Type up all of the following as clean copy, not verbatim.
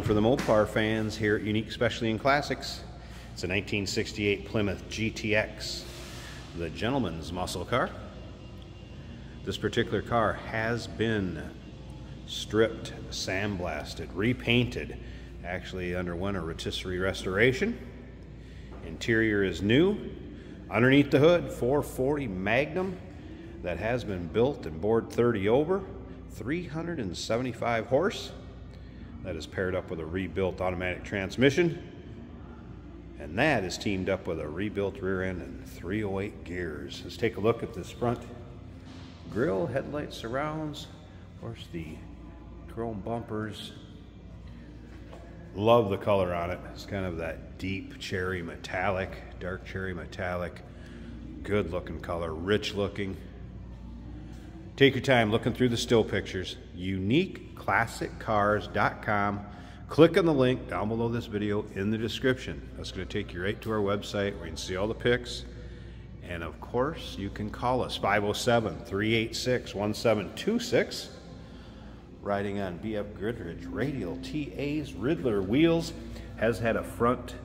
for the Mopar fans here at Unique Specialty and Classics. It's a 1968 Plymouth GTX, the gentleman's muscle car. This particular car has been stripped, sandblasted, repainted, actually underwent a rotisserie restoration. Interior is new. Underneath the hood, 440 Magnum that has been built and bored 30 over, 375 horse. That is paired up with a rebuilt automatic transmission, and that is teamed up with a rebuilt rear end and 308 gears. Let's take a look at this front grille, headlight surrounds, of course the chrome bumpers. Love the color on it. It's kind of that deep cherry metallic, dark cherry metallic, good looking color, rich looking. Take your time looking through the still pictures. UniqueClassicCars.com. Click on the link down below this video in the description. That's going to take you right to our website where you can see all the pics. And of course, you can call us 507-386-1726. Riding on BF Goodrich radial TAs, Riddler wheels. Has had a front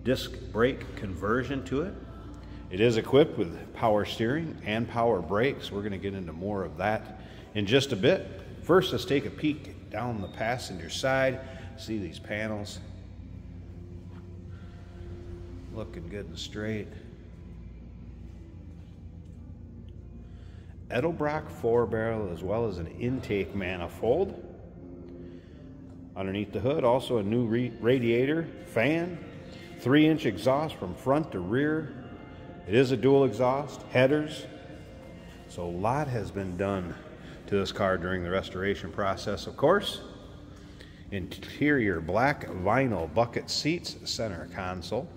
disc brake conversion to it. It is equipped with power steering and power brakes. We're going to get into more of that in just a bit. First, let's take a peek down the passenger side. See these panels. Looking good and straight. Edelbrock 4-barrel as well as an intake manifold. Underneath the hood, also a new radiator, fan, 3-inch exhaust from front to rear. It is a dual exhaust, headers. So a lot has been done to this car during the restoration process, of course. Interior black vinyl bucket seats, center console.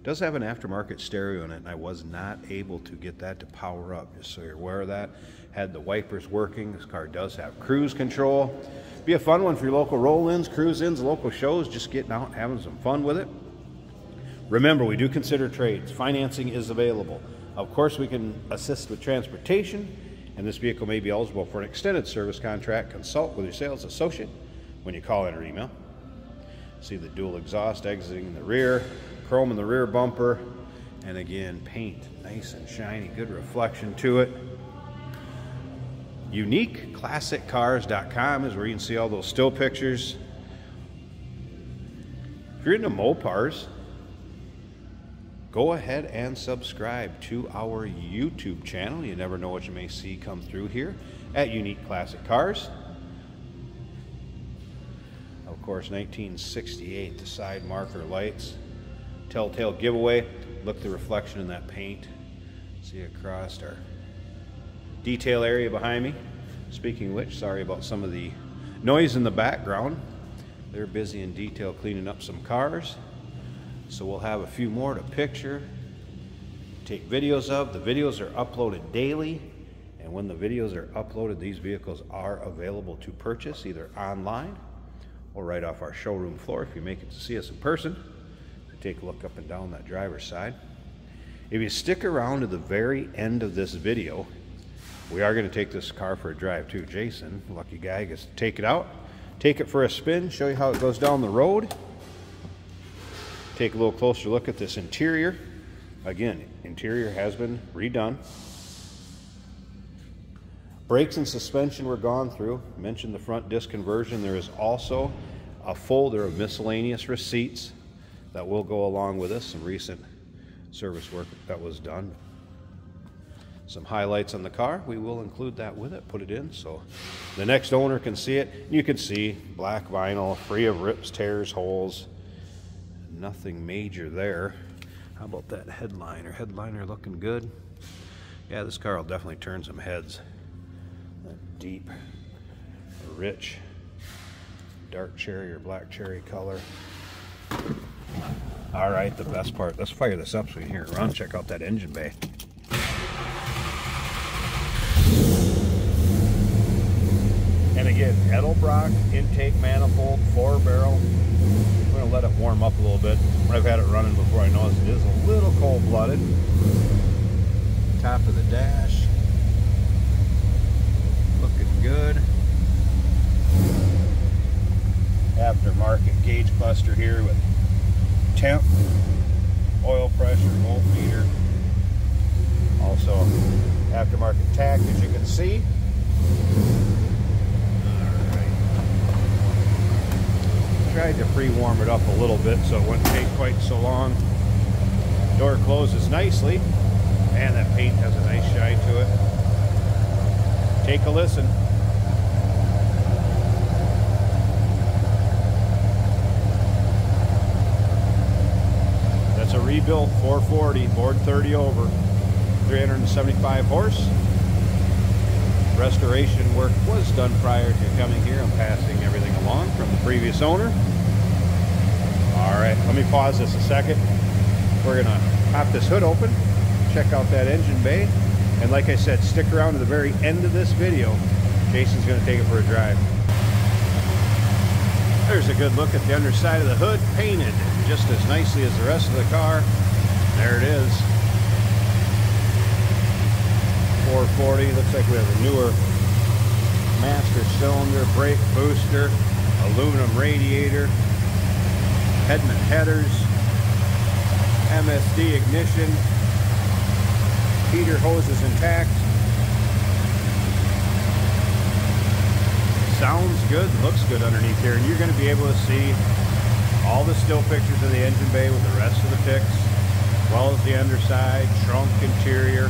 Does have an aftermarket stereo in it, and I was not able to get that to power up, just so you're aware of that. Had the wipers working. This car does have cruise control. Be a fun one for your local roll-ins, cruise-ins, local shows, just getting out and having some fun with it. Remember, we do consider trades. Financing is available. Of course, we can assist with transportation, and this vehicle may be eligible for an extended service contract. Consult with your sales associate when you call in or email. See the dual exhaust exiting in the rear, chrome in the rear bumper, and again, paint nice and shiny, good reflection to it. UniqueClassicCars.com is where you can see all those still pictures. If you're into Mopars, go ahead and subscribe to our YouTube channel. You never know what you may see come through here at Unique Classic Cars. Of course, 1968, the side marker lights. Telltale giveaway. Look at the reflection in that paint. See across our detail area behind me. Speaking of which, sorry about some of the noise in the background. They're busy in detail cleaning up some cars. So we'll have a few more to picture, take videos of. The videos are uploaded daily, and when the videos are uploaded, these vehicles are available to purchase either online or right off our showroom floor if you make it to see us in person. Take a look up and down that driver's side. If you stick around to the very end of this video, we are going to take this car for a drive too. Jason, lucky guy, gets to take it out, take it for a spin, show you how it goes down the road. Take a little closer look at this interior. Again, interior has been redone. Brakes and suspension were gone through. Mentioned the front disc conversion. There is also a folder of miscellaneous receipts that will go along with this. Some recent service work that was done. Some highlights on the car. We will include that with it, put it in so the next owner can see it. You can see black vinyl, free of rips, tears, holes. Nothing major there. How about that headliner? Headliner looking good. Yeah, this car will definitely turn some heads. That deep, rich, dark cherry or black cherry color. All right, the best part. Let's fire this up so we can hear it run. Check out that engine bay. And again, Edelbrock intake manifold, 4-barrel. I'm going to let it warm up a little bit. When I've had it running before, I noticed it is a little cold-blooded. Top of the dash. Looking good. Aftermarket gauge cluster here with temp, oil pressure, voltmeter. Also aftermarket tach, as you can see. Alright. Tried to pre-warm it up a little bit so it wouldn't take quite so long. Door closes nicely, and that paint has a nice shine to it. Take a listen. That's a rebuilt 440, bored 30 over, 375 horse. Restoration work was done prior to coming here. I'm passing everything along from the previous owner. All right, let me pause this a second. We're gonna pop this hood open, check out that engine bay, and like I said, stick around to the very end of this video. Jason's gonna take it for a drive. There's a good look at the underside of the hood, painted just as nicely as the rest of the car. There it is. 440, looks like we have a newer master cylinder, brake booster, aluminum radiator, Hedman headers, MSD ignition, heater hoses intact. Sounds good, looks good underneath here, and you're going to be able to see all the still pictures of the engine bay with the rest of the pics, as well as the underside, trunk, interior.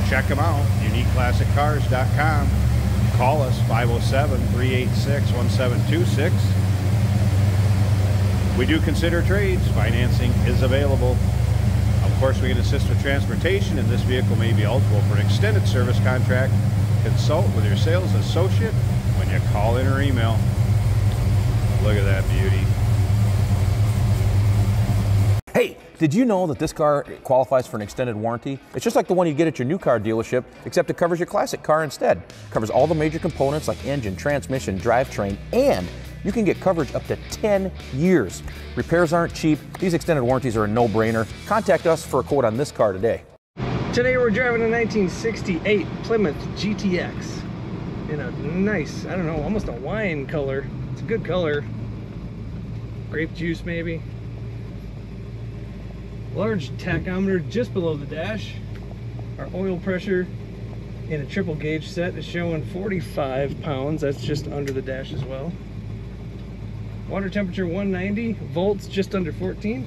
Check them out, uniqueclassiccars.com. Call us 507-386-1726. We do consider trades. Financing is available. Of course, we can assist with transportation, and this vehicle may be eligible for an extended service contract. Consult with your sales associate when you call in or email. Look at that beauty. Hey, did you know that this car qualifies for an extended warranty? It's just like the one you get at your new car dealership, except it covers your classic car instead. It covers all the major components like engine, transmission, drivetrain, and you can get coverage up to 10 years. Repairs aren't cheap. These extended warranties are a no-brainer. Contact us for a quote on this car today. Today we're driving a 1968 Plymouth GTX in a nice, I don't know, almost a wine color. It's a good color. Grape juice maybe. Large tachometer just below the dash. Our oil pressure in a triple gauge set is showing 45 pounds. That's just under the dash as well. Water temperature 190, volts just under 14.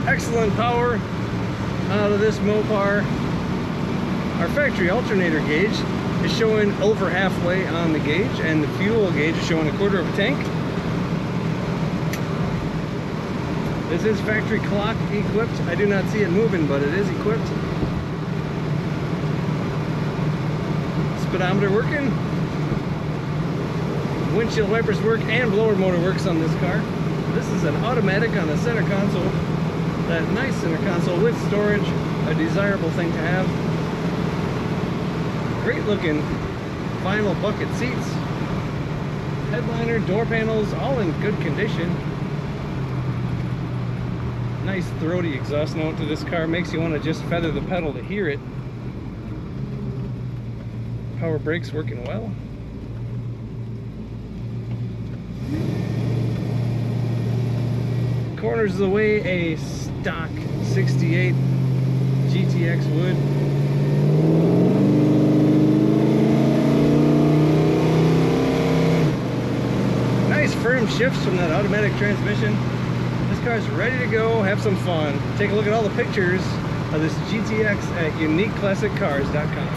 Excellent power out of this Mopar. Our factory alternator gauge is showing over halfway on the gauge, and the fuel gauge is showing a quarter of a tank. This is factory clock equipped. I do not see it moving, but it is equipped. Speedometer working. Windshield wipers work, and blower motor works on this car. This is an automatic on the center console. That nice center console with storage, a desirable thing to have. Great looking vinyl bucket seats, headliner, door panels, all in good condition. Nice throaty exhaust note to this car, makes you want to just feather the pedal to hear it. Power brakes working well. Corners of the way, a stock 68 GTX wood. Firm shifts from that automatic transmission. This car's ready to go, have some fun. Take a look at all the pictures of this GTX at uniqueclassiccars.com.